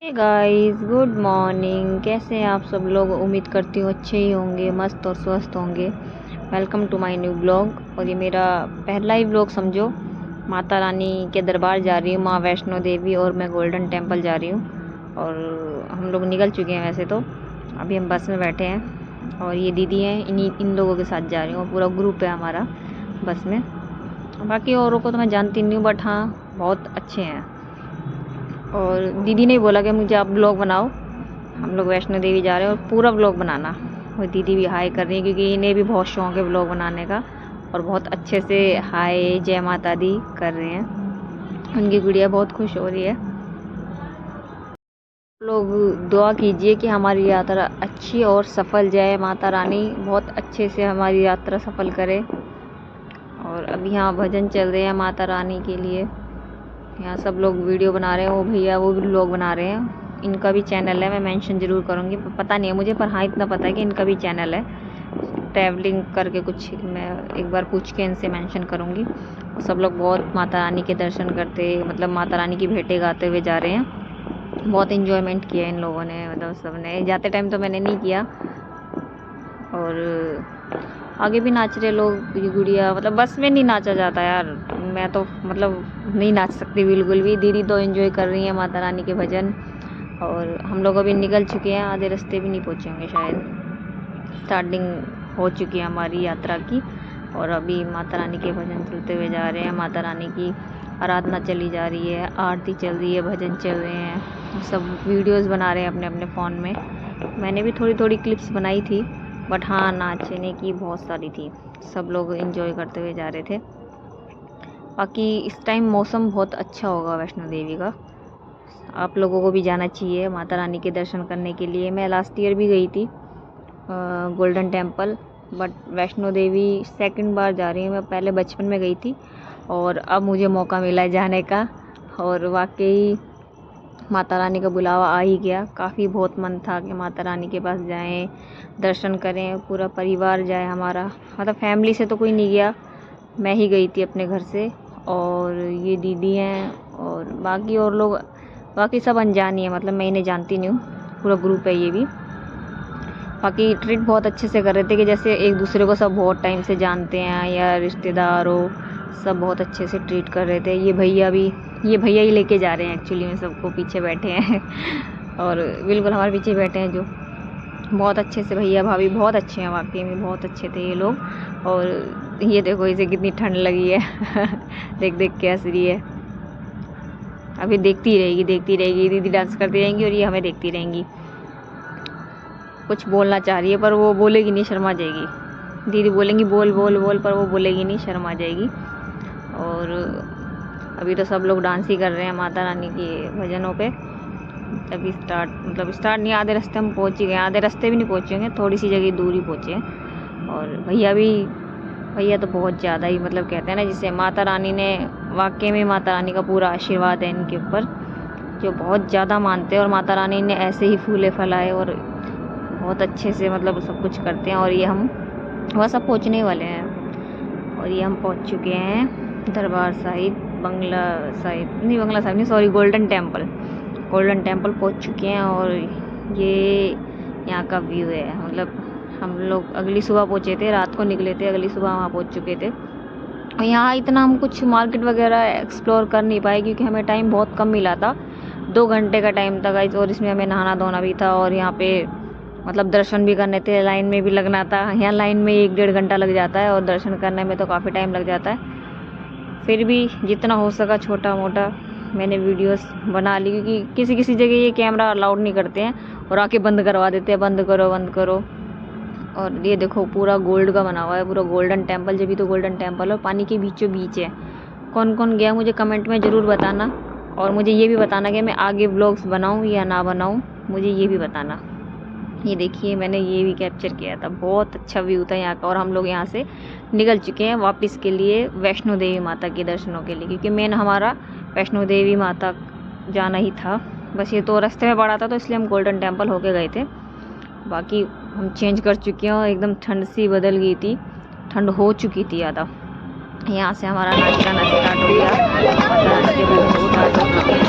Guys, good morning. कैसे हैं आप सब लोग? उम्मीद करती हूँ अच्छे ही होंगे, मस्त और स्वस्थ होंगे। Welcome to my new blog. और ये मेरा पहला ही ब्लॉग समझो। माता रानी के दरबार जा रही हूँ, माँ वैष्णो देवी, और मैं गोल्डन टेम्पल जा रही हूँ। और हम लोग निकल चुके हैं वैसे तो। अभी हम बस में बैठे हैं और ये दीदी हैं, इन लोगों के साथ जा रही हूँ। पूरा ग्रुप है हमारा बस में। बाकी औरों को तो मैं जानती नहीं हूँ, बट हाँ बहुत अच्छे हैं। और दीदी ने बोला कि मुझे आप ब्लॉग बनाओ, हम लोग वैष्णो देवी जा रहे हैं और पूरा ब्लॉग बनाना। और दीदी भी हाय कर रही है क्योंकि इन्हें भी बहुत शौक है ब्लॉग बनाने का, और बहुत अच्छे से हाय जय माता दी कर रहे हैं। उनकी गुड़िया बहुत खुश हो रही है। लोग दुआ कीजिए कि हमारी यात्रा अच्छी और सफल जाए, माता रानी बहुत अच्छे से हमारी यात्रा सफल करे। और अभी यहाँ भजन चल रहे हैं माता रानी के लिए। यहाँ सब लोग वीडियो बना रहे हैं, वो भैया वो भी व्लॉग बना रहे हैं। इनका भी चैनल है, मैं मेंशन ज़रूर करूँगी, पता नहीं है मुझे, पर हाँ इतना पता है कि इनका भी चैनल है। ट्रैवलिंग करके कुछ मैं एक बार पूछ के इनसे मेंशन करूँगी। और सब लोग बहुत माता रानी के दर्शन करते, मतलब माता रानी की भेंटें गाते हुए जा रहे हैं। बहुत इन्जॉयमेंट किया इन लोगों ने, मतलब सब ने। जाते टाइम तो मैंने नहीं किया। और आगे भी नाच रहे लोग। ये गुड़िया, मतलब बस में नहीं नाचा जाता यार, मैं तो मतलब नहीं नाच सकती बिल्कुल भी। दीदी तो एंजॉय कर रही है माता रानी के भजन। और हम लोग अभी निकल चुके हैं, आधे रास्ते भी नहीं पहुँचे होंगे शायद। स्टार्टिंग हो चुकी है हमारी यात्रा की। और अभी माता रानी के भजन चलते हुए जा रहे हैं। माता रानी की आराधना चली जा रही है, आरती चल रही है, भजन चल रहे हैं। सब वीडियोस बना रहे हैं अपने अपने फ़ोन में। मैंने भी थोड़ी थोड़ी क्लिप्स बनाई थी, बट हाँ नाचने की बहुत सारी थी। सब लोग एंजॉय करते हुए जा रहे थे। बाकी इस टाइम मौसम बहुत अच्छा होगा वैष्णो देवी का। आप लोगों को भी जाना चाहिए माता रानी के दर्शन करने के लिए। मैं लास्ट ईयर भी गई थी Golden Temple, but Vaishno Devi second बार जा रही हूँ। मैं पहले बचपन में गई थी और अब मुझे मौका मिला है जाने का। और वाकई माता रानी का बुलावा आ ही गया। काफ़ी बहुत मन था कि माता रानी के पास जाएं, दर्शन करें, पूरा परिवार जाए हमारा। मतलब फैमिली से तो कोई नहीं गया, मैं ही गई थी अपने घर से। और ये दीदी हैं और बाकी और लोग, बाकी सब अनजान ही है, मतलब मैं इन्हें जानती नहीं हूँ। पूरा ग्रुप है ये भी। बाकी ट्रीट बहुत अच्छे से कर रहे थे कि जैसे एक दूसरे को सब बहुत टाइम से जानते हैं, या रिश्तेदार हो, सब बहुत अच्छे से ट्रीट कर रहे थे। ये भैया ही लेके जा रहे हैं एक्चुअली में, सबको पीछे बैठे हैं और बिल्कुल हमारे पीछे बैठे हैं जो। बहुत अच्छे से भैया भाभी बहुत अच्छे हैं, वाकई में बहुत अच्छे थे ये लोग। और ये देखो इसे कितनी ठंड लगी है देख देख के हंस रही है। अभी देखती रहेगी, दीदी डांस करती रहेंगी और ये हमें देखती रहेंगी। कुछ बोलना चाह रही है पर वो बोलेगी नहीं, शर्मा जाएगी। दीदी बोलेंगी बोल बोल बोल, पर वो बोलेगी नहीं, शर्मा जाएगी। और अभी तो सब लोग डांस ही कर रहे हैं माता रानी के भजनों पे। अभी स्टार्ट नहीं, आधे रास्ते हम पहुंच ही गए। आधे रास्ते भी नहीं पहुंचे होंगे, थोड़ी सी जगह दूर ही पहुंचे हैं। और भैया तो बहुत ज़्यादा ही, मतलब कहते हैं ना जिसे माता रानी ने, वाकई में माता रानी का पूरा आशीर्वाद है इनके ऊपर, जो बहुत ज़्यादा मानते हैं। और माता रानी ने ऐसे ही फूले फैलाए और बहुत अच्छे से मतलब सब कुछ करते हैं। और ये हम बस अब पहुँचने वाले हैं। और ये हम पहुँच चुके हैं दरबार साहिब, बंगला साहिब नहीं, सॉरी, गोल्डन टेम्पल पहुँच चुके हैं। और ये यहाँ का व्यू है। मतलब हम लोग अगली सुबह पहुँचे थे, रात को निकले थे, अगली सुबह वहाँ पहुँच चुके थे। और यहाँ इतना हम कुछ मार्केट वगैरह एक्सप्लोर कर नहीं पाए क्योंकि हमें टाइम बहुत कम मिला था। 2 घंटे का टाइम था गाइस, और इसमें हमें नहाना धोना भी था और यहाँ पे मतलब दर्शन भी करने थे, लाइन में भी लगना था। यहाँ लाइन में 1-1.5 घंटा लग जाता है और दर्शन करने में तो काफ़ी टाइम लग जाता है। फिर भी जितना हो सका छोटा मोटा मैंने वीडियोस बना ली, क्योंकि किसी किसी जगह ये कैमरा अलाउड नहीं करते हैं और आके बंद करवा देते हैं, बंद करो। और ये देखो पूरा गोल्ड का बना हुआ है, पूरा गोल्डन टेम्पल, जब भी तो गोल्डन टेम्पल और पानी के बीचों बीच है। कौन कौन गया मुझे कमेंट में ज़रूर बताना। और मुझे ये भी बताना कि मैं आगे व्लॉग्स बनाऊँ या ना बनाऊँ, मुझे ये भी बताना। ये देखिए मैंने ये भी कैप्चर किया था, बहुत अच्छा व्यू था यहाँ का। और हम लोग यहाँ से निकल चुके हैं वापस के लिए वैष्णो देवी माता के दर्शनों के लिए, क्योंकि मेन हमारा वैष्णो देवी माता जाना ही था। बस ये तो रास्ते में पड़ा था तो इसलिए हम गोल्डन टेम्पल होके गए थे। बाकी हम चेंज कर चुके हैं और एकदम ठंड सी बदल गई थी, ठंड हो चुकी थी ज़्यादा। यहाँ से हमारा नाश्ता स्टार्ट हो गया, माता रानी के भजन स्टार्ट हो चुके हैं।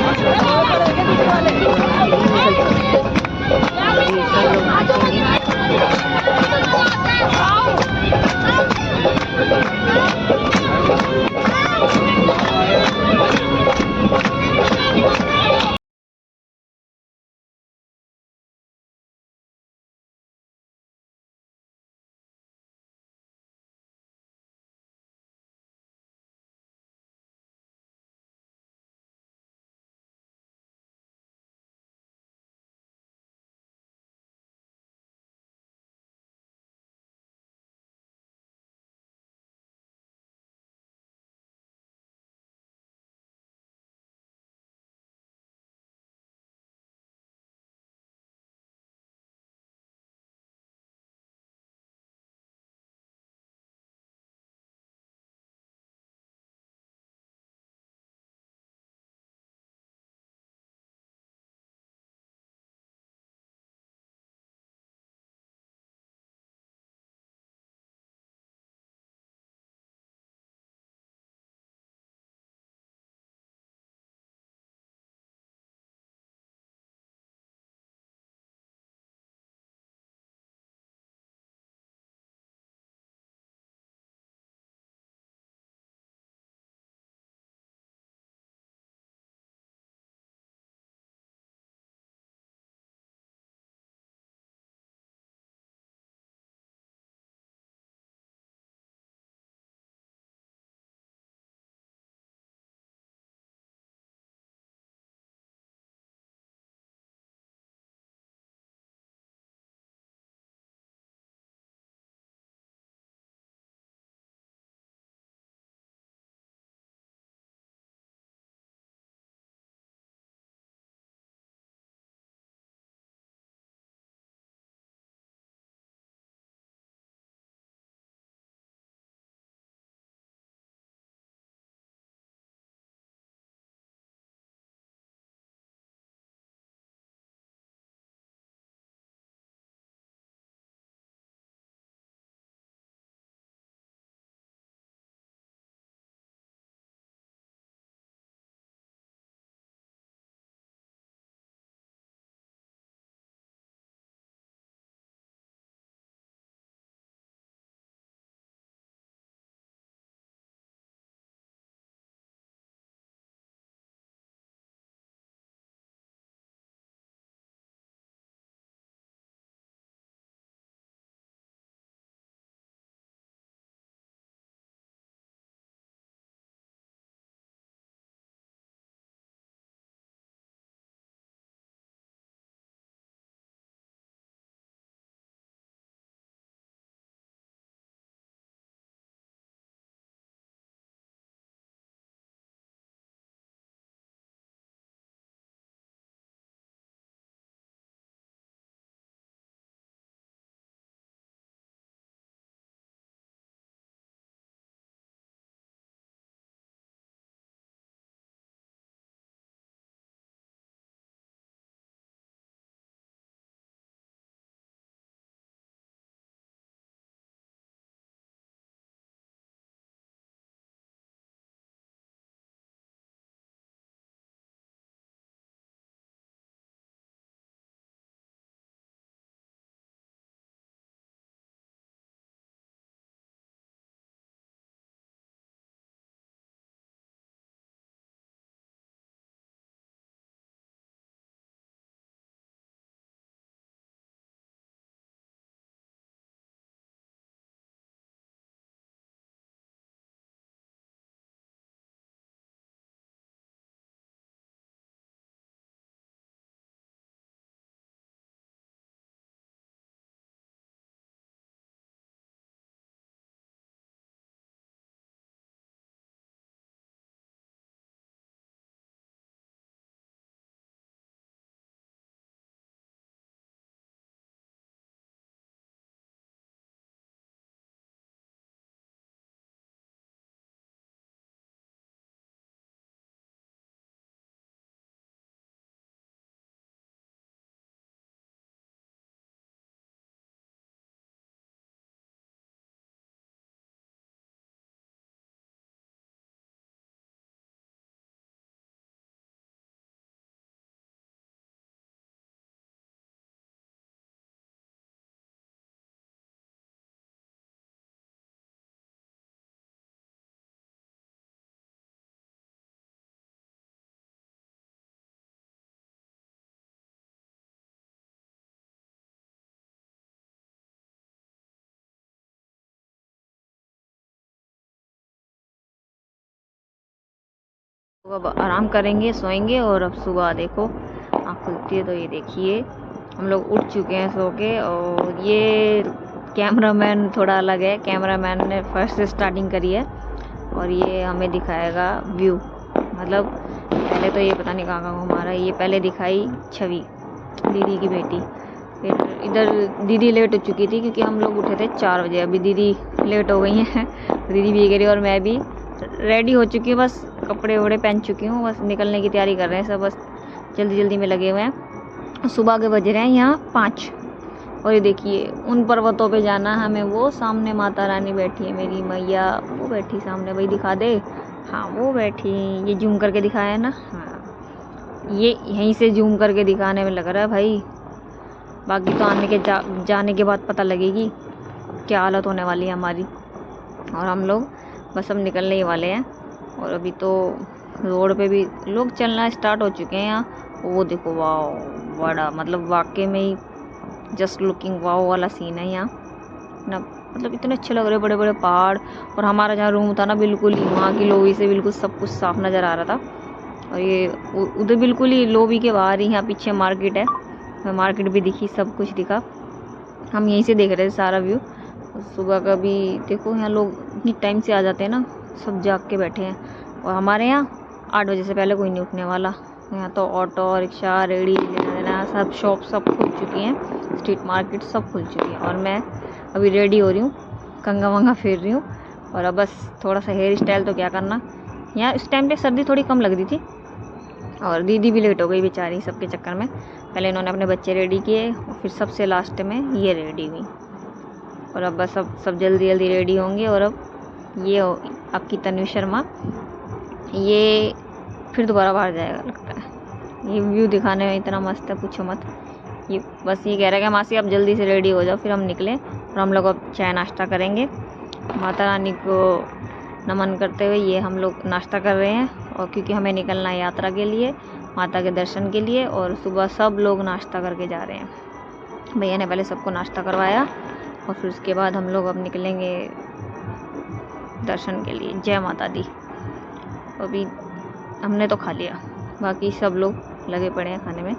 तो अब आराम करेंगे, सोएंगे और अब सुबह देखो आँख खुलती है तो ये देखिए हम लोग उठ चुके हैं सो के। और ये कैमरामैन थोड़ा अलग है, कैमरामैन ने फर्स्ट से स्टार्टिंग करी है और ये हमें दिखाएगा व्यू। मतलब पहले तो ये पता नहीं कहाँ कहाँ घुमा रहा है। ये पहले दिखाई छवि, दीदी की बेटी। फिर इधर दीदी लेट हो चुकी थी क्योंकि हम लोग उठे थे 4 बजे। अभी दीदी लेट हो गई हैं दीदी भी गिरी और मैं भी रेडी हो चुकी हूँ, बस कपड़े वपड़े पहन चुकी हूँ, बस निकलने की तैयारी कर रहे हैं सब, बस जल्दी जल्दी में लगे हुए हैं। सुबह के बज रहे हैं यहाँ 5 और ये देखिए उन पर्वतों पे जाना हमें। वो सामने माता रानी बैठी है, मेरी मैया वो बैठी सामने, भाई दिखा दे। हाँ वो बैठी, ये जूम करके दिखाया है ना। हाँ ये यहीं से जूम करके दिखाने में लग रहा है भाई, बाकी तो आने के जाने के बाद पता लगेगी क्या हालत होने वाली है हमारी। और हम लोग बस अब निकलने ही वाले हैं। और अभी तो रोड पे भी लोग चलना स्टार्ट हो चुके हैं यहाँ। वो देखो वाओ, बड़ा मतलब वाकई में ही जस्ट लुकिंग वाओ वाला सीन है यहाँ ना। मतलब इतने अच्छे लग रहे बड़े बड़े पहाड़। और हमारा जहाँ रूम था ना बिल्कुल ही वहाँ की लोबी से बिल्कुल सब कुछ साफ नज़र आ रहा था। और ये उधर बिल्कुल ही लोबी के बाहर ही यहाँ पीछे मार्केट है, मार्केट भी दिखी, सब कुछ दिखा। हम यहीं से देख रहे थे सारा व्यू। सुबह का भी देखो यहाँ लोग इतनी टाइम से आ जाते हैं ना, सब जाग के बैठे हैं। और हमारे यहाँ 8 बजे से पहले कोई नहीं उठने वाला। यहाँ तो ऑटो रिक्शा रेडी लेना देना सब शॉप सब खुल चुकी हैं, स्ट्रीट मार्केट सब खुल चुकी है। और मैं अभी रेडी हो रही हूँ, कंगा वंगा फेर रही हूँ। और अब बस थोड़ा सा हेयर स्टाइल तो क्या करना, यहाँ इस टाइम पे सर्दी थोड़ी कम लग रही थी। और दीदी भी लेट हो गई बेचारी सबके चक्कर में। पहले इन्होंने अपने बच्चे रेडी किए और फिर सबसे लास्ट में ये रेडी हुई। और अब बस सब जल्दी जल्दी रेडी होंगे। और अब ये आपकी तन्वी शर्मा ये फिर दोबारा बाहर जाएगा लगता है। ये व्यू दिखाने में इतना मस्त है पूछो मत। ये बस ये कह रहा है कि मासी आप जल्दी से रेडी हो जाओ, फिर हम निकलें। और हम लोग अब चाय नाश्ता करेंगे, माता रानी को नमन करते हुए ये हम लोग नाश्ता कर रहे हैं। और क्योंकि हमें निकलना है यात्रा के लिए, माता के दर्शन के लिए। और सुबह सब लोग नाश्ता करके जा रहे हैं। भैया ने पहले सबको नाश्ता करवाया और फिर उसके बाद हम लोग अब निकलेंगे दर्शन के लिए। जय माता दी। अभी हमने तो खा लिया, बाकी सब लोग लगे पड़े हैं खाने में।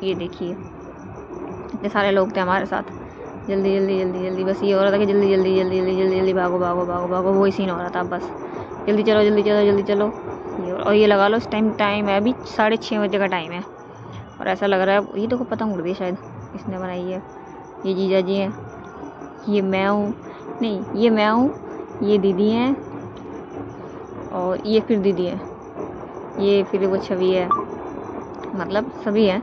ये देखिए इतने सारे लोग थे हमारे साथ, जल्दी जल्दी जल्दी जल्दी बस ये हो रहा था कि जल्दी जल्दी जल्दी जल्दी जल्दी जल्दी भागो भागो भागो भागो, वही सीन हो रहा था बस। जल्दी चलो जल्दी चलो जल्दी चलो। और ये लगा लो इस टाइम है अभी 6:30 बजे का टाइम है। और ऐसा लग रहा है ये देखो पतंग उड़ रही है, शायद इसने बनाई है। ये जीजा जी हैं, ये मैं हूँ, नहीं ये मैं हूँ, ये दीदी हैं और ये फिर दीदी है, ये फिर वो छवि है, मतलब सभी हैं।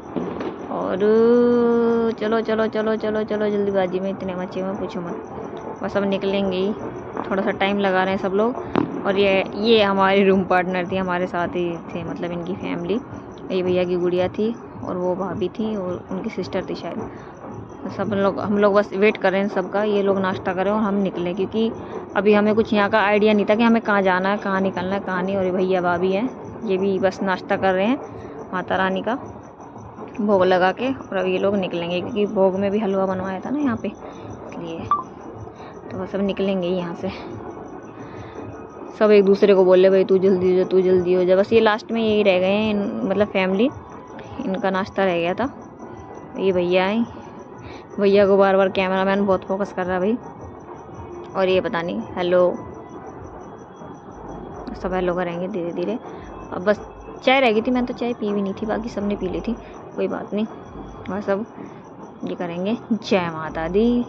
और चलो चलो चलो चलो चलो जल्दीबाजी में इतने मचे में पूछो मत। बस अब निकलेंगे ही, थोड़ा सा टाइम लगा रहे हैं सब लोग। और ये हमारी रूम पार्टनर थी, हमारे साथ ही थे, मतलब इनकी फैमिली। ये भैया की गुड़िया थी और वो भाभी थी और उनकी सिस्टर थी शायद। सब हम लोग बस वेट कर रहे हैं सबका, ये लोग नाश्ता करें और हम निकलें। क्योंकि अभी हमें कुछ यहाँ का आइडिया नहीं था कि हमें कहाँ जाना है, कहाँ निकलना है, कहाँ नहीं। और ये भैया भाभी हैं, ये भी बस नाश्ता कर रहे हैं माता रानी का भोग लगा के। और अब ये लोग निकलेंगे क्योंकि भोग में भी हलवा बनवाया था ना यहाँ पे, इसलिए। तो बस अब निकलेंगे यहाँ से। सब एक दूसरे को बोले भाई तू जल्दी हो जा तू जल्दी हो जा। बस ये लास्ट में यही रह गए हैं, मतलब फैमिली, इनका नाश्ता रह गया था। ये भैया आए, भैया को बार बार कैमरामैन बहुत फोकस कर रहा है भाई। और ये पता नहीं हेलो, सब हेलो करेंगे धीरे धीरे। अब बस चाय रह गई थी, मैंने तो चाय पी भी नहीं थी, बाकी सबने पी ली थी, कोई बात नहीं। बस अब ये करेंगे जय माता दी।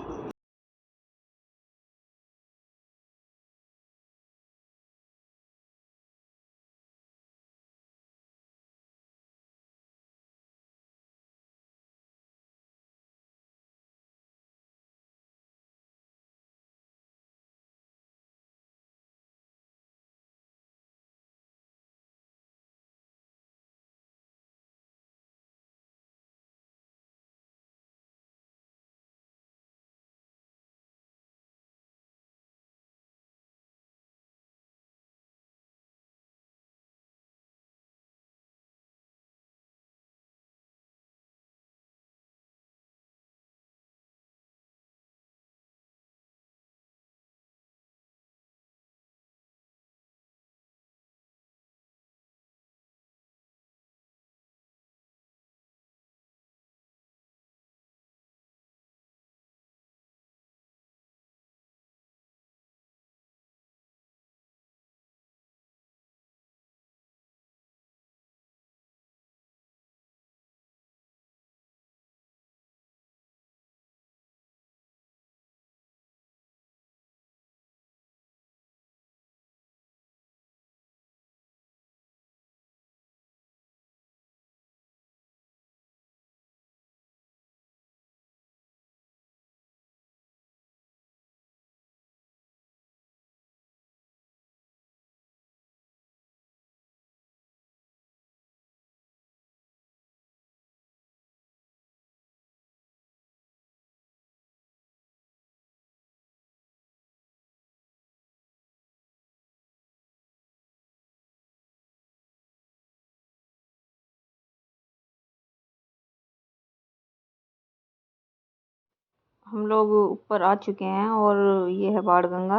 हम लोग ऊपर आ चुके हैं और ये है बाणगंगा।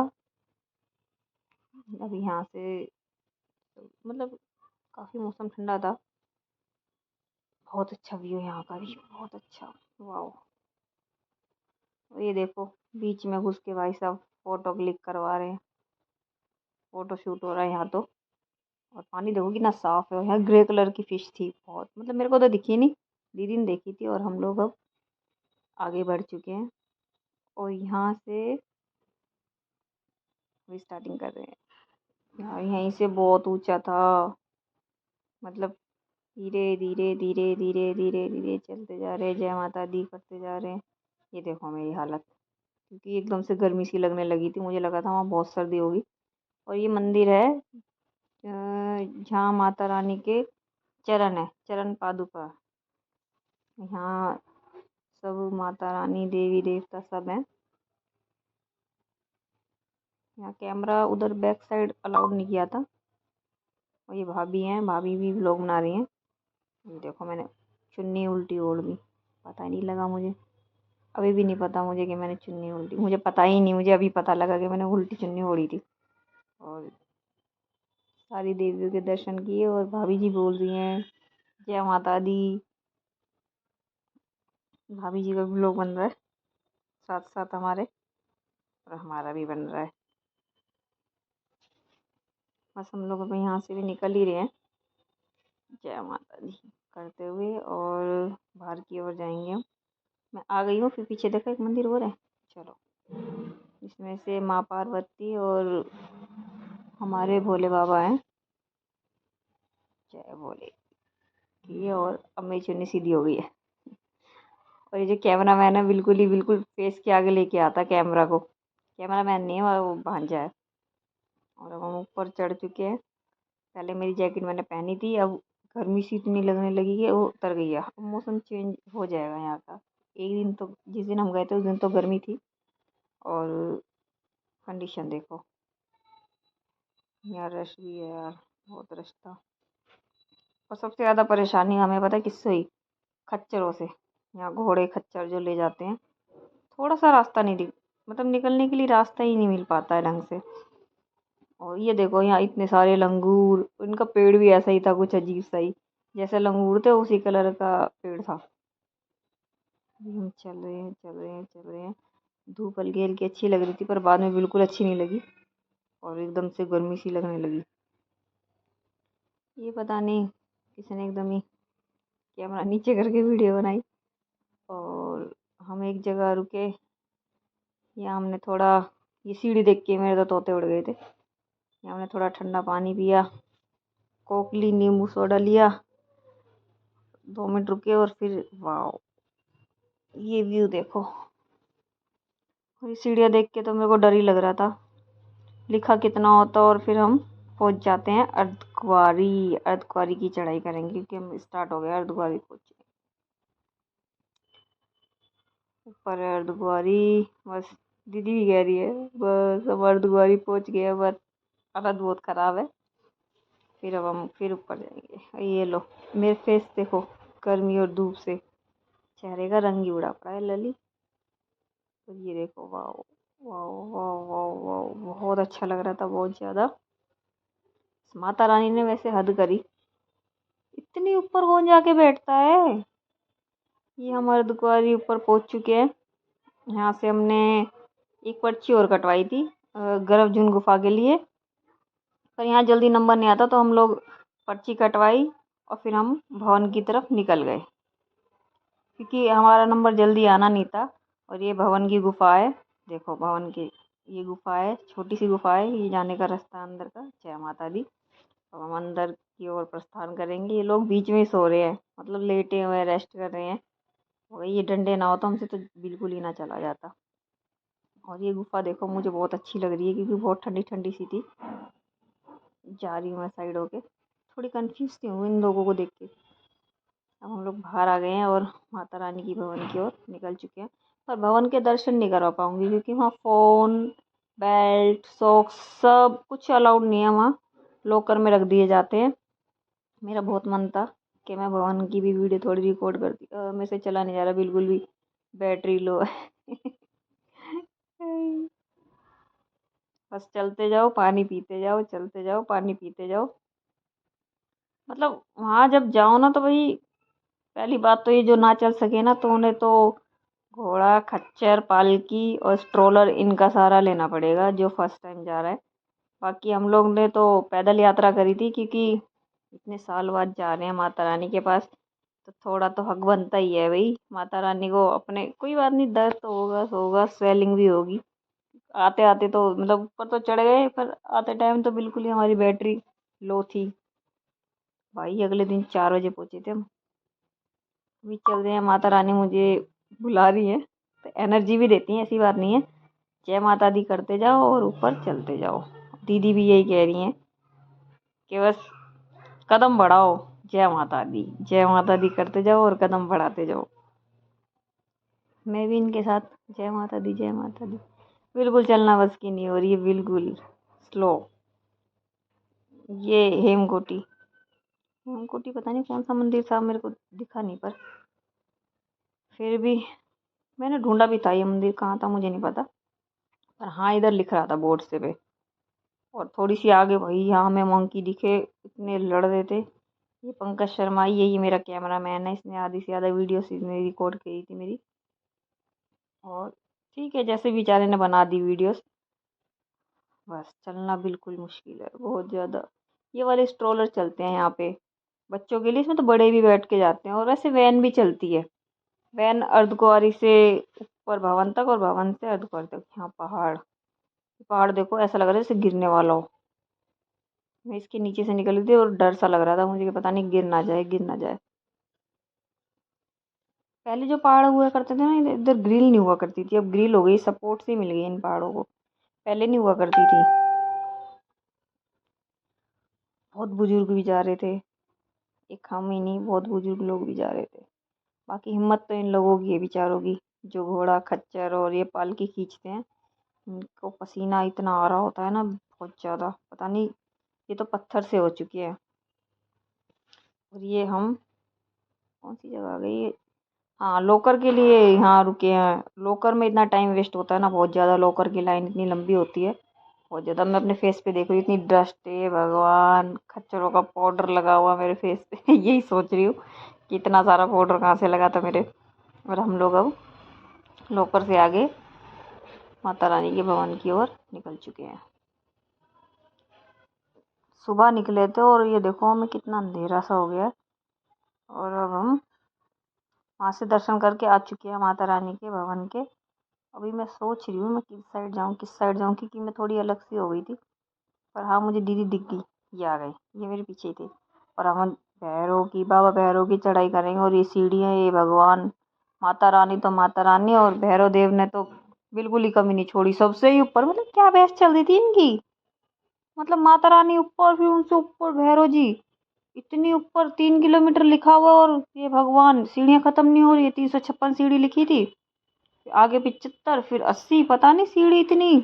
अब यहाँ से मतलब काफ़ी मौसम ठंडा था। बहुत अच्छा व्यू यहाँ का भी, बहुत अच्छा। वाह, ये देखो बीच में घुस के भाई साहब फोटो क्लिक करवा रहे हैं, फोटो शूट हो रहा है यहाँ तो। और पानी देखो कितना साफ है। यहाँ ग्रे कलर की फिश थी बहुत, मतलब मेरे को तो दिखी नहीं, दीदी ने देखी थी। और हम लोग अब आगे बढ़ चुके हैं और यहाँ से भी स्टार्टिंग कर रहे हैं। यार यहीं से बहुत ऊंचा था, मतलब धीरे धीरे धीरे धीरे धीरे धीरे चलते जा रहे हैं, जय माता दी करते जा रहे हैं। ये देखो मेरी हालत, क्योंकि एकदम से गर्मी सी लगने लगी थी, मुझे लगा था वहाँ बहुत सर्दी होगी। और ये मंदिर है जहाँ माता रानी के चरण है, चरण पादुका। यहाँ सब माता रानी देवी देवता सब हैं। यहाँ कैमरा उधर बैक साइड अलाउड नहीं किया था। और ये भाभी हैं, भाभी भी व्लॉग बना रही हैं। ये देखो मैंने चुन्नी उल्टी ओढ़ ली, पता ही नहीं लगा मुझे। अभी भी नहीं पता मुझे कि मैंने चुन्नी उल्टी, मुझे पता ही नहीं, मुझे अभी पता लगा कि मैंने उल्टी चुन्नी ओढ़ी थी। और सारी देवियों के दर्शन किए और भाभी जी बोल रही हैं जय माता दी। भाभी जी का व्लॉग बन रहा है साथ साथ हमारे, और हमारा भी बन रहा है। बस हम लोग अब यहाँ से भी निकल ही रहे हैं जय माता दी करते हुए, और बाहर की ओर जाएंगे हम। मैं आ गई हूँ, फिर पीछे देखो एक मंदिर और है, चलो। इसमें से माँ पार्वती और हमारे भोले बाबा हैं, जय भोले की। और अब मेरी चुन्नी सीधी हो गई है। और ये जो कैमरा मैन है बिल्कुल फेस के आगे लेके आता कैमरा को। कैमरा मैन नहीं है वो भांजा है। और अब हम ऊपर चढ़ चुके हैं। पहले मेरी जैकेट मैंने पहनी थी, अब गर्मी सी इतनी लगने लगी कि वो उतर गई है। अब मौसम चेंज हो जाएगा यहाँ का। एक दिन तो जिस दिन हम गए थे उस दिन तो गर्मी थी, और कंडीशन देखो। यहाँ रश भी है यार, बहुत रश था। और सबसे ज़्यादा परेशानी हमें पता है किससे हुई? खच्चरों से। यहाँ घोड़े खच्चर जो ले जाते हैं, थोड़ा सा रास्ता नहीं दिख, मतलब निकलने के लिए रास्ता ही नहीं मिल पाता है ढंग से। और ये देखो यहाँ इतने सारे लंगूर, उनका पेड़ भी ऐसा ही था, कुछ अजीब सा ही, जैसे लंगूर थे उसी कलर का पेड़ था। अभी हम चल रहे हैं चल रहे हैं चल रहे हैं। धूप हल्की हल्की अच्छी लग रही थी, पर बाद में बिल्कुल अच्छी नहीं लगी, और एकदम से गर्मी सी लगने लगी। ये पता नहीं किसने एकदम ही कैमरा नीचे करके वीडियो बनाई। और हम एक जगह रुके, यहाँ हमने थोड़ा, ये सीढ़ी देख के मेरे तो तोते उड़ गए थे। यहाँ हमने थोड़ा ठंडा पानी पिया, कोक ली, नींबू सोडा लिया, 2 मिनट रुके और फिर वाह, ये व्यू देखो। और ये सीढ़ियाँ देख के तो मेरे को डर ही लग रहा था, लिखा कितना होता। और फिर हम पहुंच जाते हैं अर्धकुंवारी। अर्धकुंवारी की चढ़ाई करेंगे क्योंकि हम स्टार्ट हो गए अर्धकुंवारी पहुंचे। ऊपर है अर्धकुंवारी, बस दीदी भी कह रही है बस अब अर्धकुंवारी पहुंच गए, बस हालत बहुत ख़राब है। फिर अब हम फिर ऊपर जाएंगे। ये लो मेरे फेस देखो, गर्मी और धूप से चेहरे का रंग ही उड़ा पड़ा है लली। तो ये देखो वाह वाह वाह वाह वाह, बहुत अच्छा लग रहा था, बहुत ज़्यादा। माता रानी ने वैसे हद करी, इतनी ऊपर कौन जाके बैठता है। ये हम अर्धकुंवारी ऊपर पहुंच चुके हैं। यहाँ से हमने एक पर्ची और कटवाई थी गर्भजून गुफा के लिए, पर यहाँ जल्दी नंबर नहीं आता तो हम लोग पर्ची कटवाई और फिर हम भवन की तरफ निकल गए, क्योंकि हमारा नंबर जल्दी आना नहीं था। और ये भवन की गुफा है, देखो भवन की ये गुफा है, छोटी सी गुफा है, ये जाने का रास्ता अंदर का। जय माता दी। अब हम अंदर की ओर प्रस्थान करेंगे। ये लोग बीच में ही सो रहे हैं, मतलब लेटे हुए रेस्ट कर रहे हैं। और ये डंडे ना हो तो हमसे तो बिल्कुल ही ना चला जाता। और ये गुफा देखो मुझे बहुत अच्छी लग रही है, क्योंकि बहुत ठंडी ठंडी सी थी। जा रही हूँ मैं साइड होके, थोड़ी कंफ्यूज थी हूँ इन लोगों को देख के। अब हम लोग बाहर आ गए हैं और माता रानी की भवन की ओर निकल चुके हैं। पर भवन के दर्शन नहीं करवा पाऊंगी, क्योंकि वहाँ फ़ोन, बेल्ट, सॉक्स सब कुछ अलाउड नहीं है, वहाँ लॉकर में रख दिए जाते हैं। मेरा बहुत मन था कि मैं भवन की भी वीडियो थोड़ी रिकॉर्ड करती, मेरे से चला नहीं जा रहा बिल्कुल भी, बैटरी लो है। बस चलते जाओ, पानी पीते जाओ, चलते जाओ, पानी पीते जाओ। मतलब वहाँ जब जाओ ना तो भाई, पहली बात तो ये जो ना चल सके ना तो उन्हें तो घोड़ा, खच्चर, पालकी और स्ट्रोलर इनका सहारा लेना पड़ेगा, जो फर्स्ट टाइम जा रहा है। बाकी हम लोग ने तो पैदल यात्रा करी थी, क्योंकि इतने साल बाद जा रहे हैं माता रानी के पास, तो थोड़ा तो हक बनता ही है भाई माता रानी को अपने। कोई बात नहीं, दर्द तो होगा, स्वेलिंग भी होगी। आते आते तो मतलब ऊपर तो चढ़ गए, पर आते टाइम तो बिल्कुल ही हमारी बैटरी लो थी भाई। अगले दिन 4 बजे पहुंचे थे हम। अभी चल रहे हैं, माता रानी मुझे बुला रही है, तो एनर्जी भी देती है, ऐसी बात नहीं है। जय माता दी करते जाओ और ऊपर चलते जाओ। दीदी भी यही कह रही हैं कि बस कदम बढ़ाओ, जय माता दी, जय माता दी करते जाओ और कदम बढ़ाते जाओ। मैं भी इनके साथ जय माता दी, जय माता दी। बिल्कुल चलना बस की नहीं हो रही है, बिल्कुल स्लो। ये हेमकोटी, हेमकोटी पता नहीं कौन सा मंदिर था, मेरे को दिखा नहीं, पर फिर भी मैंने ढूंढा भी था ये मंदिर कहाँ था, मुझे नहीं पता। पर हाँ, इधर लिख रहा था बोर्ड से पे। और थोड़ी सी आगे भाई यहाँ हमें मंकी दिखे, इतने लड़ रहे थे। ये पंकज शर्मा, यही मेरा कैमरा मैन है, इसने आधी से ज़्यादा वीडियोस इसने रिकॉर्ड करी थी मेरी। और ठीक है, जैसे बेचारे ने बना दी वीडियोस। बस चलना बिल्कुल मुश्किल है, बहुत ज़्यादा। ये वाले स्ट्रोलर चलते हैं यहाँ पे बच्चों के लिए, इसमें तो बड़े भी बैठ के जाते हैं। और वैसे वैन भी चलती है, वैन अर्धकुंवारी से ऊपर भवन तक, और भवन से अर्धकुंवारी तक। यहाँ पहाड़, पहाड़ देखो, ऐसा लग रहा है जैसे गिरने वाला हो। मैं इसके नीचे से निकली थी और डर सा लग रहा था मुझे कि पता नहीं गिर ना जाए, गिर ना जाए। पहले जो पहाड़ हुआ करते थे ना, इधर ग्रिल नहीं हुआ करती थी, अब ग्रिल हो गई, सपोर्ट से मिल गई इन पहाड़ों को, पहले नहीं हुआ करती थी। बहुत बुजुर्ग भी जा रहे थे, एक हम ही नहीं, बहुत बुजुर्ग लोग भी जा रहे थे। बाकी हिम्मत तो इन लोगों की है बेचारों की, जो घोड़ा, खच्चर और ये पालकी खींचते हैं। इनको पसीना इतना आ रहा होता है ना, बहुत ज़्यादा, पता नहीं, ये तो पत्थर से हो चुके हैं। और ये हम कौन सी जगह आ गई? हाँ, लोकर के लिए यहाँ रुके हैं। लोकर में इतना टाइम वेस्ट होता है ना, बहुत ज़्यादा। लोकर की लाइन इतनी लंबी होती है, बहुत ज़्यादा। मैं अपने फेस पे देख रही हूँ, इतनी डस्ट है भगवान, खच्चरों का पाउडर लगा हुआ मेरे फेस पे। यही सोच रही हूँ कि इतना सारा पाउडर कहाँ से लगा था मेरे। और हम लोग अब लोकर से आगे माता रानी के भवन की ओर निकल चुके हैं। सुबह निकले थे और ये देखो हमें कितना अंधेरा सा हो गया है। और अब हम वहाँ से दर्शन करके आ चुके हैं माता रानी के भवन के। अभी मैं सोच रही हूँ मैं किस साइड जाऊँ, किस साइड जाऊँ, क्योंकि मैं थोड़ी अलग सी हो गई थी। पर हाँ, मुझे दीदी दिख गई, ये आ गई, ये मेरे पीछे ही थे। और हम भैरव की, बाबा भैरव की चढ़ाई करेंगे। और ये सीढ़ियाँ, ये भगवान, माता रानी तो माता रानी, और भैरव देव ने तो बिल्कुल ही कमी नहीं छोड़ी, सबसे ही ऊपर। मतलब क्या बहस चल रही थी इनकी, मतलब माता रानी ऊपर, फिर उनसे ऊपर भैरव जी, इतनी ऊपर, 3 किलोमीटर लिखा हुआ। और ये भगवान, सीढ़ियाँ खत्म नहीं हो रही है, 356 सीढ़ी लिखी थी, आगे 75, फिर 80, पता नहीं सीढ़ी इतनी।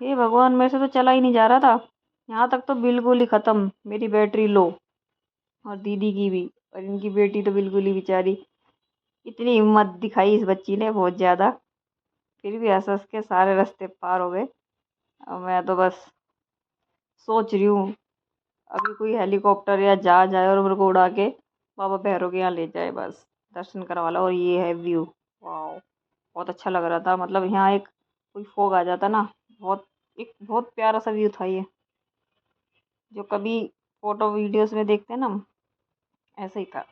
हे भगवान, मेरे से तो चला ही नहीं जा रहा था। यहाँ तक तो बिल्कुल ही खत्म, मेरी बैटरी लो, और दीदी की भी। और इनकी बेटी तो बिल्कुल ही बेचारी, इतनी हिम्मत दिखाई इस बच्ची ने, बहुत ज़्यादा। फिर भी हंस हंस के सारे रास्ते पार हो गए। अब मैं तो बस सोच रही हूँ, अभी कोई हेलीकॉप्टर या जहाज आए और मेरे को उड़ा के बाबा भैरव के यहाँ ले जाए, बस दर्शन करवा लो। और ये है व्यू, वाह, बहुत अच्छा लग रहा था। मतलब यहाँ एक कोई फोग आ जाता ना, बहुत, एक बहुत प्यारा सा व्यू था ये, जो कभी फोटो वीडियोस में देखते हैं ना हम, ऐसा ही था।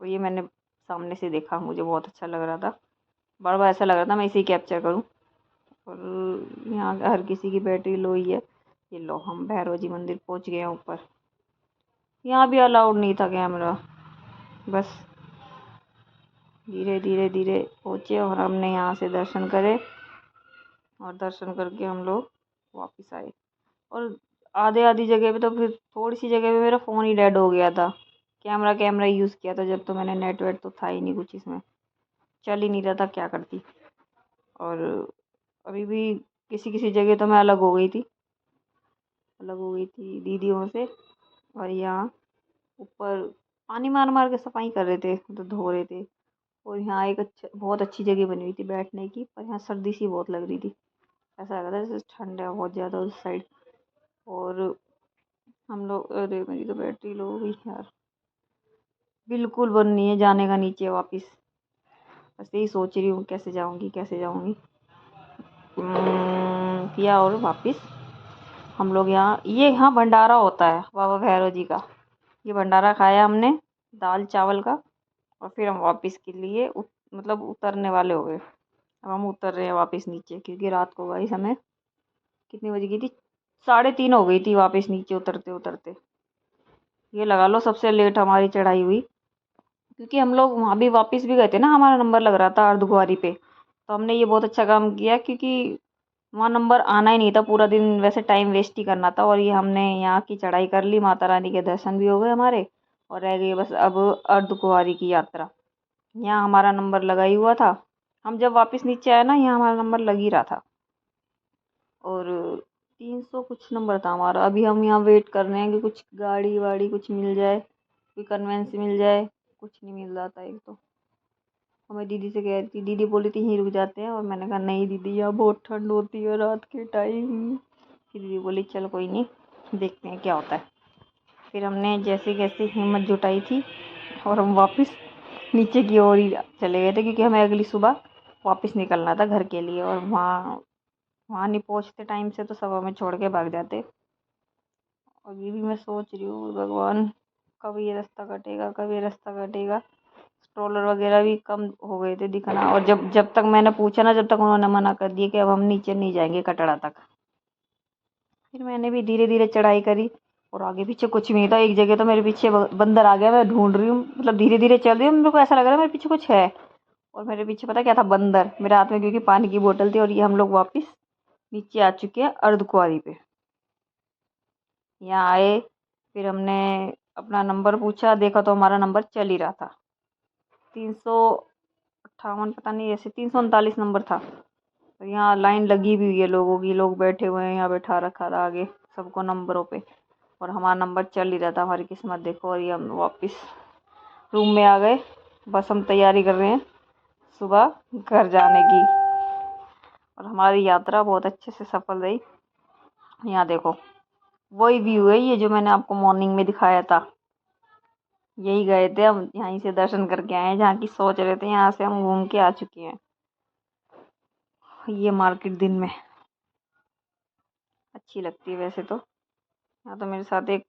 तो ये मैंने सामने से देखा, मुझे बहुत अच्छा लग रहा था। बार बार ऐसा लग रहा था मैं इसे ही कैप्चर करूँ। और यहाँ हर किसी की बैटरी लो ही है। ये लो, हम भैरव जी मंदिर पहुँच गए हैं ऊपर। यहाँ भी अलाउड नहीं था कैमरा। बस धीरे धीरे धीरे पहुँचे और हमने यहाँ से दर्शन करे, और दर्शन करके हम लोग वापस आए। और आधे आधी जगह पे तो, फिर थोड़ी सी जगह पे मेरा फ़ोन ही डेड हो गया था। कैमरा कैमरा यूज़ किया था जब, तो मैंने, नेट वेट तो था ही नहीं कुछ इसमें, चल ही नहीं रहा था, क्या करती। और अभी भी किसी किसी जगह तो मैं अलग हो गई थी, अलग हो गई थी दीदियों से। और यहाँ ऊपर पानी मार मार के सफाई कर रहे थे, तो धो रहे थे। और यहाँ एक अच्छा, बहुत अच्छी जगह बनी हुई थी बैठने की, पर यहाँ सर्दी सी बहुत लग रही थी। ऐसा लग रहा है जैसे ठंड है बहुत ज़्यादा उस साइड। और हम लोग, अरे मेरी तो बैटरी लो हो गई यार, बिल्कुल मन नहीं है जाने का नीचे वापस। बस यही सोच रही हूँ कैसे जाऊँगी कैसे जाऊँगी। किया और वापस हम लोग यहाँ भंडारा होता है बाबा भैरव जी का। ये भंडारा खाया हमने दाल चावल का, और फिर हम वापस के लिए मतलब उतरने वाले हो गए। अब हम उतर रहे हैं वापस नीचे, क्योंकि रात को गाइस हमें कितनी बज गई थी, 3:30 हो गई थी वापस नीचे उतरते उतरते। ये लगा लो सबसे लेट हमारी चढ़ाई हुई, क्योंकि हम लोग वहाँ भी वापस भी गए थे ना, हमारा नंबर लग रहा था अर्धकुंवारी पे। तो हमने ये बहुत अच्छा काम किया, क्योंकि वहाँ नंबर आना ही नहीं था पूरा दिन, वैसे टाइम वेस्ट ही करना था। और ये हमने यहाँ की चढ़ाई कर ली, माता रानी के दर्शन भी हो गए हमारे, और रह गई बस अब अर्धकुंवारी की यात्रा। यहाँ हमारा नंबर लगा ही हुआ था। हम जब वापस नीचे आए ना, यहाँ हमारा नंबर लग ही रहा था, और 300 कुछ नंबर था हमारा। अभी हम यहाँ वेट कर रहे हैं कि कुछ गाड़ी वाड़ी कुछ मिल जाए, कोई कन्वेंस मिल जाए। कुछ नहीं मिल रहा था एक तो। और मैं दीदी से कह रही थी, दीदी बोली थी यहीं रुक जाते हैं, और मैंने कहा नहीं दीदी यहाँ बहुत ठंड होती है रात के टाइम। फिर दीदी बोली चल कोई नहीं, देखते हैं क्या होता है। फिर हमने जैसे कैसे हिम्मत जुटाई थी, और हम वापस नीचे की ओर ही चले गए थे, क्योंकि हमें अगली सुबह वापस निकलना था घर के लिए। और वहाँ वहाँ नहीं पहुँचते टाइम से तो सब हमें छोड़ के भाग जाते। और ये भी मैं सोच रही हूँ भगवान, कब ये रास्ता कटेगा कब ये रास्ता कटेगा। स्ट्रोलर वगैरह भी कम हो गए थे दिखना, और जब जब तक मैंने पूछा ना, जब तक उन्होंने मना कर दिया कि अब हम नीचे नहीं जाएंगे कटड़ा तक। फिर मैंने भी धीरे धीरे चढ़ाई करी, और आगे पीछे कुछ भी नहीं था। एक जगह तो मेरे पीछे बंदर आ गया, मैं ढूंढ रही हूँ, मतलब धीरे धीरे चल रही हूँ, मेरे को ऐसा लग रहा है मेरे पीछे कुछ है। और मेरे पीछे पता क्या था, बंदर मेरे हाथ में, क्योंकि पानी की बोतल थी। और ये हम लोग वापस नीचे आ चुके हैं अर्धकुंवारी पे। यहाँ आए, फिर हमने अपना नंबर पूछा, देखा तो हमारा नंबर चल ही रहा था, 358 पता नहीं, ऐसे 339 नंबर था। तो यहाँ लाइन लगी भी हुई है लोगों की, लोग बैठे हुए हैं, यहाँ बैठा रखा था आगे सबको नंबरों पे। और हमारा नंबर चल ही रहा था, हमारी किस्मत देखो। और ये हम वापस रूम में आ गए। बस हम तैयारी कर रहे हैं सुबह घर जाने की। और हमारी यात्रा बहुत अच्छे से सफल रही। यहाँ देखो वही व्यू है ये जो मैंने आपको मॉर्निंग में दिखाया था। यही गए थे हम, यहीं से दर्शन करके आए हैं, जहाँ की सोच रहे थे यहाँ से हम घूम के आ चुके हैं। ये मार्केट दिन में अच्छी लगती है वैसे तो। यहाँ तो मेरे साथ एक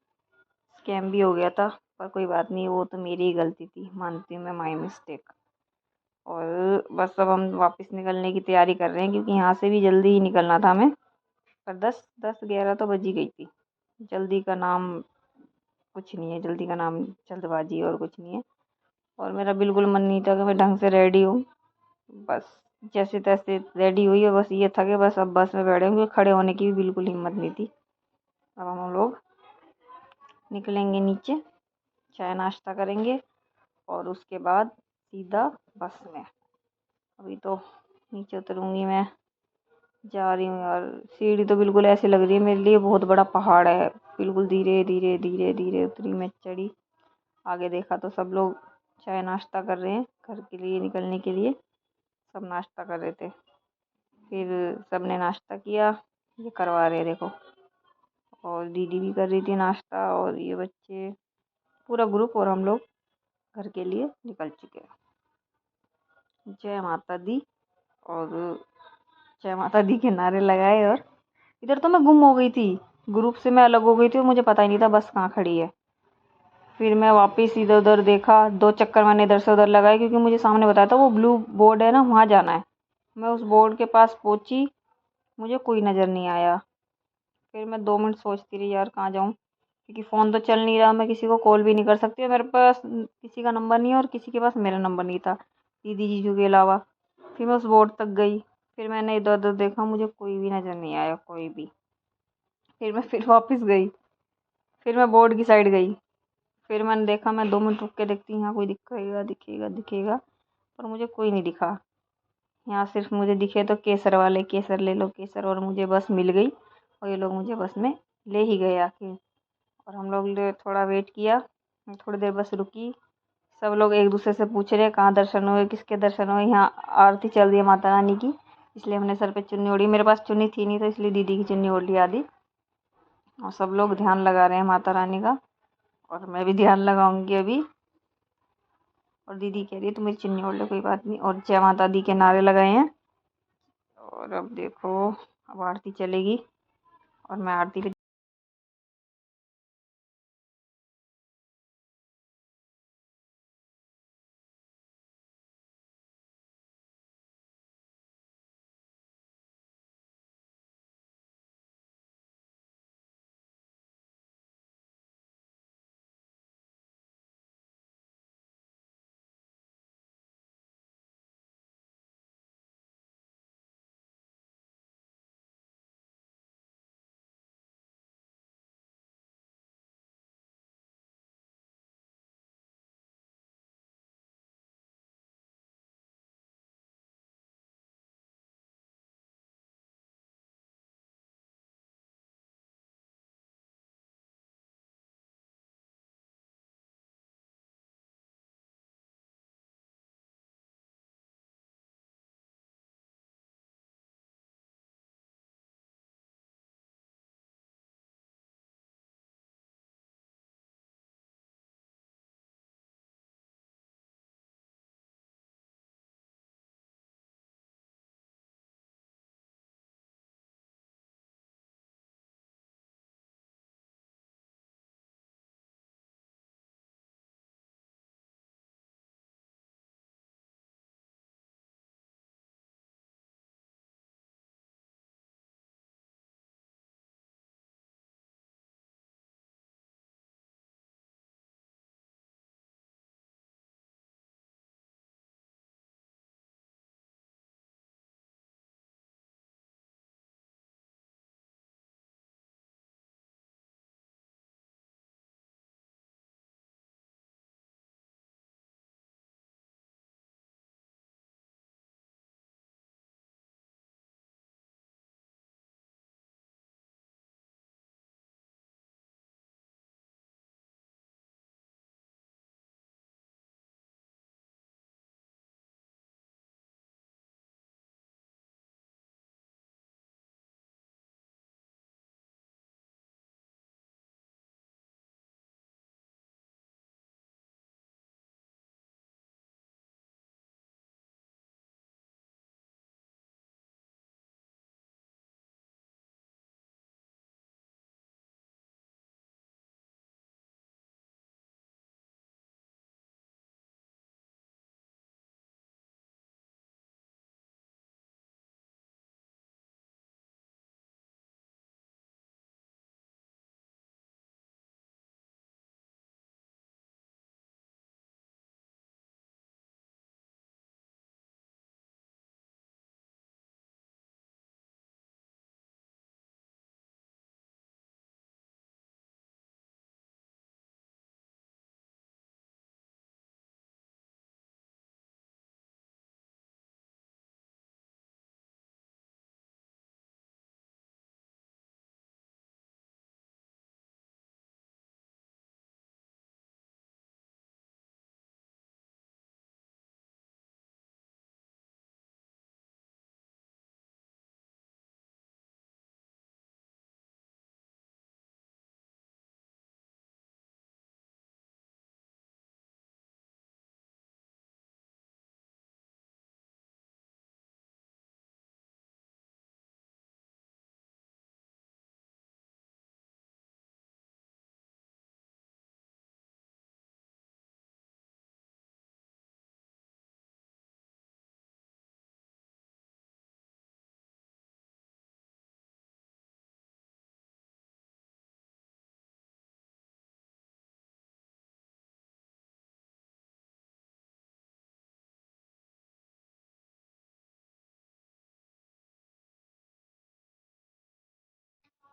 स्कैम भी हो गया था, पर कोई बात नहीं, वो तो मेरी ही गलती थी, मानती हूँ मैं, माई मिस्टेक। और बस अब हम वापस निकलने की तैयारी कर रहे हैं, क्योंकि यहाँ से भी जल्दी ही निकलना था हमें। पर 10-11 तो बज ही गई थी। जल्दी का नाम कुछ नहीं है, जल्दी का नाम जल्दबाजी और कुछ नहीं है। और मेरा बिल्कुल मन नहीं था कि मैं ढंग से रेडी हूँ। बस जैसे तैसे रेडी हुई है, बस ये था कि बस अब बस में बैठे, क्योंकि खड़े होने की भी बिल्कुल हिम्मत नहीं थी। अब हम लोग निकलेंगे नीचे, चाय नाश्ता करेंगे, और उसके बाद सीधा बस में। अभी तो नीचे उतरूँगी मैं, जा रही हूँ यार। सीढ़ी तो बिल्कुल ऐसे लग रही है मेरे लिए बहुत बड़ा पहाड़ है। बिल्कुल धीरे धीरे धीरे धीरे उतरी मैं, चढ़ी। आगे देखा तो सब लोग चाय नाश्ता कर रहे हैं, घर के लिए निकलने के लिए सब नाश्ता कर रहे थे। फिर सबने नाश्ता किया, ये करवा रहे देखो। और दीदी भी कर रही थी नाश्ता, और ये बच्चे, पूरा ग्रुप, और हम लोग घर के लिए निकल चुके हैं। जय माता दी। और जय माता दी के नारे लगाए। और इधर तो मैं गुम हो गई थी, ग्रुप से मैं अलग हो गई थी, और मुझे पता ही नहीं था बस कहाँ खड़ी है। फिर मैं वापस इधर उधर देखा, 2 चक्कर मैंने इधर से उधर लगाए, क्योंकि मुझे सामने बताया था वो ब्लू बोर्ड है ना, वहाँ जाना है। मैं उस बोर्ड के पास पहुँची, मुझे कोई नज़र नहीं आया। फिर मैं 2 मिनट सोचती रही यार कहाँ जाऊँ, क्योंकि फ़ोन तो चल नहीं रहा, मैं किसी को कॉल भी नहीं कर सकती, मेरे पास किसी का नंबर नहीं है, और किसी के पास मेरा नंबर नहीं था दीदी जीजू के अलावा। फिर मैं उस बोर्ड तक गई, फिर मैंने इधर उधर देखा, मुझे कोई भी नज़र नहीं आया, कोई भी। फिर मैं फिर वापस गई, फिर मैं बोर्ड की साइड गई। फिर मैंने देखा, मैं 2 मिनट रुक के देखती यहाँ कोई दिखेगा दिखेगा दिखेगा, पर मुझे कोई नहीं दिखा। यहाँ सिर्फ मुझे दिखे तो केसर वाले, केसर ले लो केसर, और मुझे बस मिल गई। और ये लोग मुझे बस में ले ही गए आके। और हम लोग ने थोड़ा वेट किया, थोड़ी देर बस रुकी। सब लोग एक दूसरे से पूछ रहे कहाँ दर्शन हुए, किसके दर्शन हुए। यहाँ आरती चल रही है माता रानी की, इसलिए हमने सर पे चुन्नी ओढ़ी। मेरे पास चुन्नी थी नहीं तो इसलिए दीदी की चुन्नी ओढ़ ली आधी। और सब लोग ध्यान लगा रहे हैं माता रानी का, और मैं भी ध्यान लगाऊंगी अभी। और दीदी कह रही है तू मेरी चुन्नी ओढ़ ले, कोई बात नहीं। और जय माता दी के नारे लगाए हैं। और अब देखो, अब आरती चलेगी और मैं आरती पे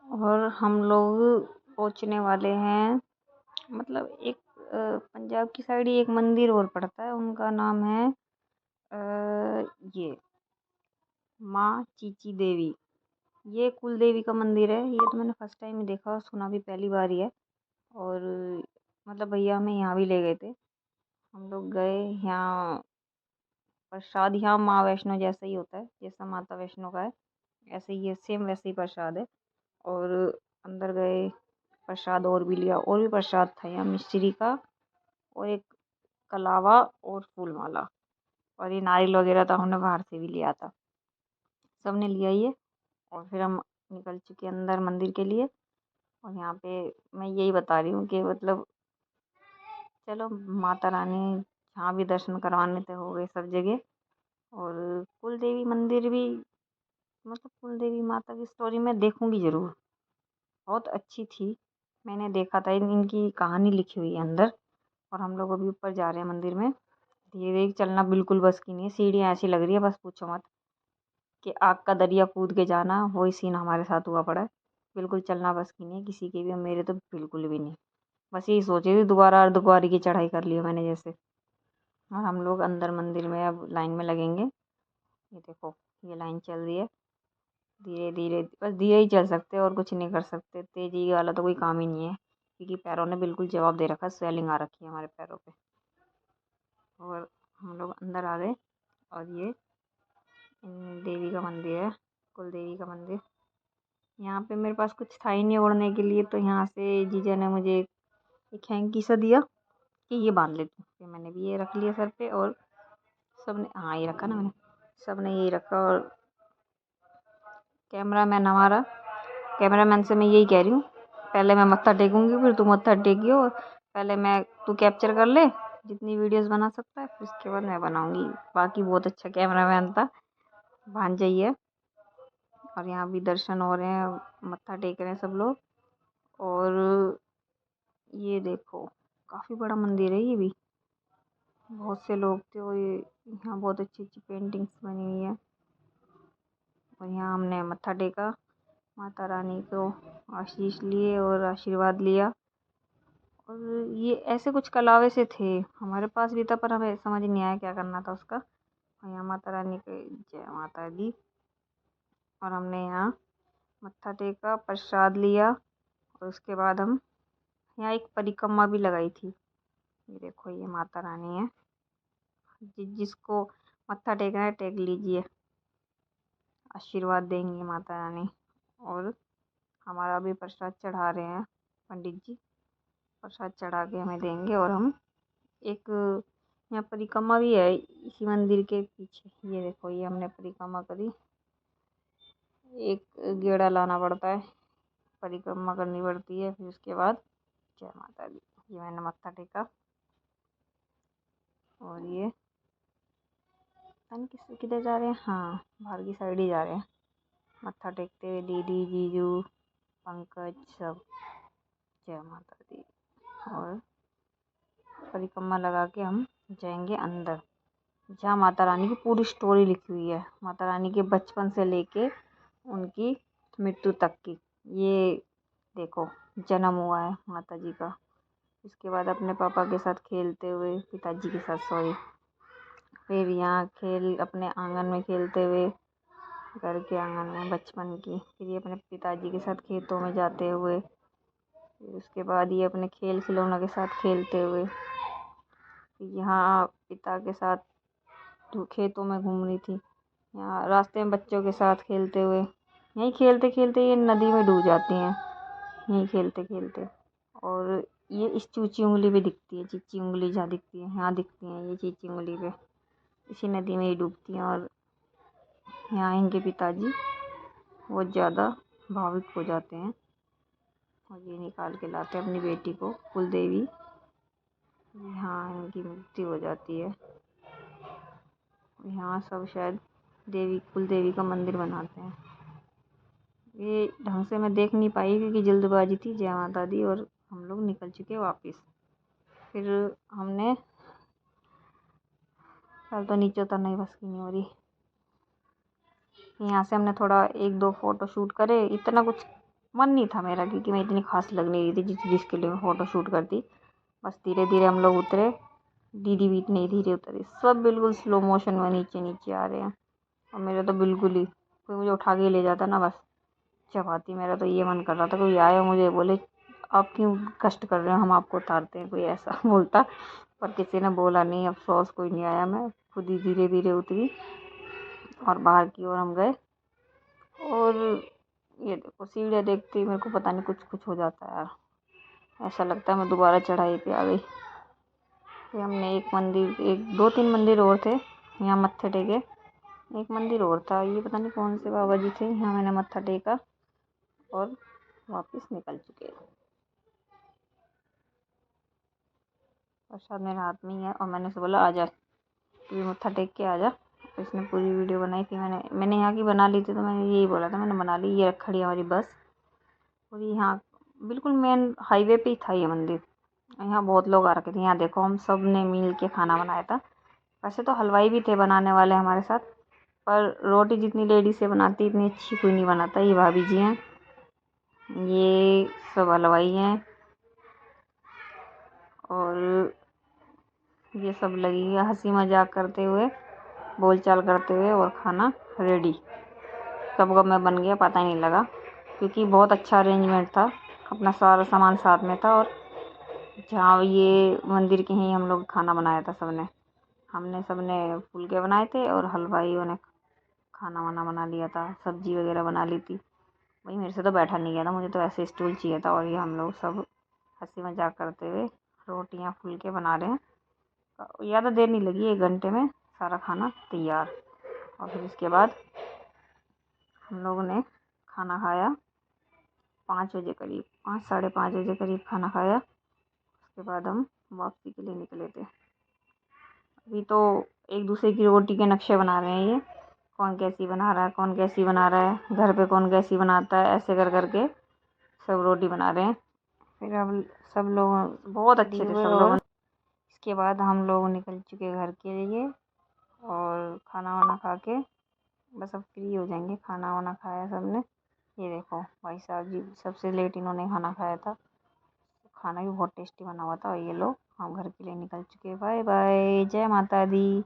और हम लोग पहुंचने वाले हैं। मतलब एक पंजाब की साइड ही एक मंदिर और पड़ता है, उनका नाम है ये माँ चीची देवी। ये कुल देवी का मंदिर है। ये तो मैंने फर्स्ट टाइम ही देखा और सुना भी पहली बार ही है। और मतलब भैया हमें यहाँ भी ले गए थे। हम लोग गए यहाँ प्रसाद यहाँ माँ वैष्णो जैसा ही होता है, जैसा माता वैष्णो का है ऐसे ही है, सेम वैसे ही प्रसाद है। और अंदर गए, प्रसाद और भी लिया, और भी प्रसाद था यहाँ मिश्री का, और एक कलावा और फूल माला, और ये नारियल वगैरह था, हमने बाहर से भी लिया था, सबने लिया ये। और फिर हम निकल चुके अंदर मंदिर के लिए। और यहाँ पे मैं यही बता रही हूँ कि मतलब चलो माता रानी जहाँ भी दर्शन करवाने थे हो गए सब जगह। और कुल देवी मंदिर भी, मतलब कुल देवी माता की स्टोरी मैं देखूंगी ज़रूर, बहुत अच्छी थी। मैंने देखा था इनकी कहानी लिखी हुई है अंदर। और हम लोग अभी ऊपर जा रहे हैं मंदिर में। धीरे धीरे चलना बिल्कुल बस की नहीं है, सीढ़ियाँ ऐसी लग रही है बस पूछो मत, कि आग का दरिया कूद के जाना, वही सीन हमारे साथ हुआ पड़ा है। बिल्कुल चलना बस की नहीं है किसी के भी, और मेरे तो बिल्कुल भी नहीं। बस यही सोची थी दोबारा अर्धकुंवारी की चढ़ाई कर ली मैंने जैसे। और हम लोग अंदर मंदिर में अब लाइन में लगेंगे। ये देखो, ये लाइन चल रही है धीरे धीरे, बस धीरे ही चल सकते और कुछ नहीं कर सकते, तेजी वाला तो कोई काम ही नहीं है, क्योंकि पैरों ने बिल्कुल जवाब दे रखा है, स्वेलिंग आ रखी है हमारे पैरों पे। और हम लोग अंदर आ गए। और ये देवी का मंदिर है, कुल देवी का मंदिर। यहाँ पे मेरे पास कुछ था ही नहीं ओढ़ने के लिए, तो यहाँ से जीजा ने मुझे एक हैंकी सा दिया कि ये बांध लेती हूँ। फिर मैंने भी ये रख लिया सर पे, और सबने, हाँ ये रखा ना मैंने, सबने यही रखा। और कैमरामैन हमारा, कैमरामैन से मैं यही कह रही हूँ, पहले मैं मत्था टेकूंगी फिर तू मत्था टेकियो, और पहले मैं, तू कैप्चर कर ले जितनी वीडियोस बना सकता है, फिर उसके बाद मैं बनाऊंगी। बाकी बहुत अच्छा कैमरामैन था, भांजा ही है। और यहाँ भी दर्शन हो रहे हैं, मत्था टेक रहे हैं सब लोग। और ये देखो, काफ़ी बड़ा मंदिर है ये भी, बहुत से लोग थे। और ये यहाँ बहुत अच्छी अच्छी पेंटिंग्स बनी हुई है। और यहाँ हमने मत्था टेका, माता रानी को आशीष लिए और आशीर्वाद लिया। और ये ऐसे कुछ कलावे से थे, हमारे पास भी था पर हमें समझ नहीं आया क्या करना था उसका। और यहाँ माता रानी के जय माता दी। और हमने यहाँ मत्था टेका, प्रसाद लिया, और उसके बाद हम यहाँ एक परिक्रमा भी लगाई थी। ये देखो, ये माता रानी है, जिसको मत्था टेकना है टेक लीजिए, आशीर्वाद देंगी माता रानी। और हमारा भी प्रसाद चढ़ा रहे हैं पंडित जी, प्रसाद चढ़ा के हमें देंगे। और हम एक, यहाँ परिक्रमा भी है इसी मंदिर के पीछे। ये देखो, ये हमने परिक्रमा करी, एक गेड़ा लाना पड़ता है, परिक्रमा करनी पड़ती है, फिर उसके बाद जय माता दी। ये मैंने मत्था टेका। और ये किधर जा रहे हैं, हाँ बाहर की साइड ही जा रहे हैं, मत्था टेकते हुए दीदी, जीजू, पंकज सब, जय माता दी। और परिक्रमा लगा के हम जाएंगे अंदर, जहाँ माता रानी की पूरी स्टोरी लिखी हुई है, माता रानी के बचपन से लेके उनकी मृत्यु तक की। ये देखो, जन्म हुआ है माता जी का, इसके बाद अपने पापा के साथ खेलते हुए, पिताजी के साथ सॉरी, फिर यहाँ खेल अपने आंगन में खेलते हुए, घर के आंगन में बचपन की, फिर ये अपने पिताजी के साथ खेतों में जाते हुए, फिर उसके बाद ये अपने खेल खिलौनों के साथ खेलते हुए, यहाँ पिता के साथ खेतों में घूम रही थी, यहाँ रास्ते में बच्चों के साथ खेलते हुए, यहीं खेलते खेलते ये नदी में डूब जाती हैं, यहीं खेलते खेलते। और ये इस चूची उंगली पे दिखती है, चीची उंगली जहाँ दिखती है, यहाँ दिखती हैं ये चीची उंगली पे, इसी नदी में ही डूबती हैं। और यहाँ इनके पिताजी बहुत ज़्यादा भावुक हो जाते हैं, और ये निकाल के लाते हैं अपनी बेटी को, कुलदेवी। यहाँ इनकी मृत्यु हो जाती है। यहाँ सब शायद देवी, कुलदेवी का मंदिर बनाते हैं। ये ढंग से मैं देख नहीं पाई क्योंकि जल्दबाजी थी। जय माता दी, और हम लोग निकल चुके वापस। फिर हमने, कल तो नीचे उतरना ही बस की नहीं हो रही। यहाँ से हमने थोड़ा एक दो फ़ोटो शूट करे, इतना कुछ मन नहीं था मेरा क्योंकि मैं इतनी खास लग नहीं रही थी जिसके लिए मैं फ़ोटो शूट करती। बस धीरे धीरे हम लोग उतरे, दीदी भी इतनी धीरे उतरी, सब बिल्कुल स्लो मोशन में नीचे नीचे आ रहे हैं। और मेरा तो बिल्कुल ही, कोई मुझे उठा के ले जाता ना बस चबाती। मेरा तो ये मन कर रहा था कोई आया मुझे बोले आप क्यों कष्ट कर रहे हो, हम आपको उतारते हैं, कोई ऐसा बोलता। पर किसी ने बोला नहीं, अफसोस कोई नहीं आया। मैं खुद ही धीरे धीरे उतरी और बाहर की ओर हम गए। और ये देखो सीढ़ियाँ देखते ही मेरे को पता नहीं कुछ कुछ हो जाता है यार, ऐसा लगता है मैं दोबारा चढ़ाई पे आ गई। फिर हमने एक मंदिर, एक 2-3 मंदिर और थे यहाँ मत्थे टेके। एक मंदिर और था, ये पता नहीं कौन से बाबा जी थे, यहाँ मैंने मत्था टेका और वापस निकल चुके। प्रसाद मेरे हाथ में ही है और मैंने उसे बोला आजा, तू भी मत्था टेक के आजा। तो इसने पूरी वीडियो बनाई थी, मैंने यहाँ की बना ली थी, तो मैंने यही बोला था मैंने बना ली। ये खड़ी हमारी बस और यहाँ बिल्कुल मेन हाईवे पे ही था ये मंदिर। यहाँ बहुत लोग आ रखे थे। यहाँ देखो हम सब ने मिल के खाना बनाया था। वैसे तो हलवाई भी थे बनाने वाले हमारे साथ, पर रोटी जितनी लेडी से बनाती इतनी अच्छी कोई नहीं बनाता। ये भाभी जी हैं, ये सब हलवाई हैं और ये सब लगी है हंसी मजाक करते हुए, बोलचाल करते हुए। और खाना रेडी सबका मैं बन गया, पता ही नहीं लगा क्योंकि बहुत अच्छा अरेंजमेंट था। अपना सारा सामान साथ में था और जहाँ ये मंदिर के ही हम लोग खाना बनाया था सबने। हमने सबने फुलके बनाए थे और हलवाइयों ने खाना वाना बना लिया था, सब्जी वगैरह बना ली थी। भाई मेरे से तो बैठा नहीं गया था, मुझे तो ऐसे स्टूल चाहिए था। और ये हम लोग सब हंसी मजाक करते हुए रोटियां फुलके बना रहे हैं। ज़्यादा देर नहीं लगी, 1 घंटे में सारा खाना तैयार। और फिर इसके बाद हम लोगों ने खाना खाया 5 बजे करीब, 5 साढ़े 5 बजे करीब खाना खाया। उसके बाद हम वापसी के लिए निकले थे। अभी तो एक दूसरे की रोटी के नक्शे बना रहे हैं, ये कौन कैसी बना रहा है, कौन कैसी बना रहा है, घर पे कौन कैसी बनाता है, ऐसे कर करके सब रोटी बना रहे हैं। फिर अब सब लोग बहुत अच्छे थे सब लोग। इसके बाद हम लोग निकल चुके घर के लिए और खाना वाना खा के बस अब फ्री हो जाएंगे। खाना वाना खाया सबने। ये देखो भाई साहब जी सबसे लेट इन्होंने खाना खाया था। खाना भी बहुत टेस्टी बना हुआ था। और ये लोग हम घर के लिए निकल चुके। बाय बाय, जय माता दी।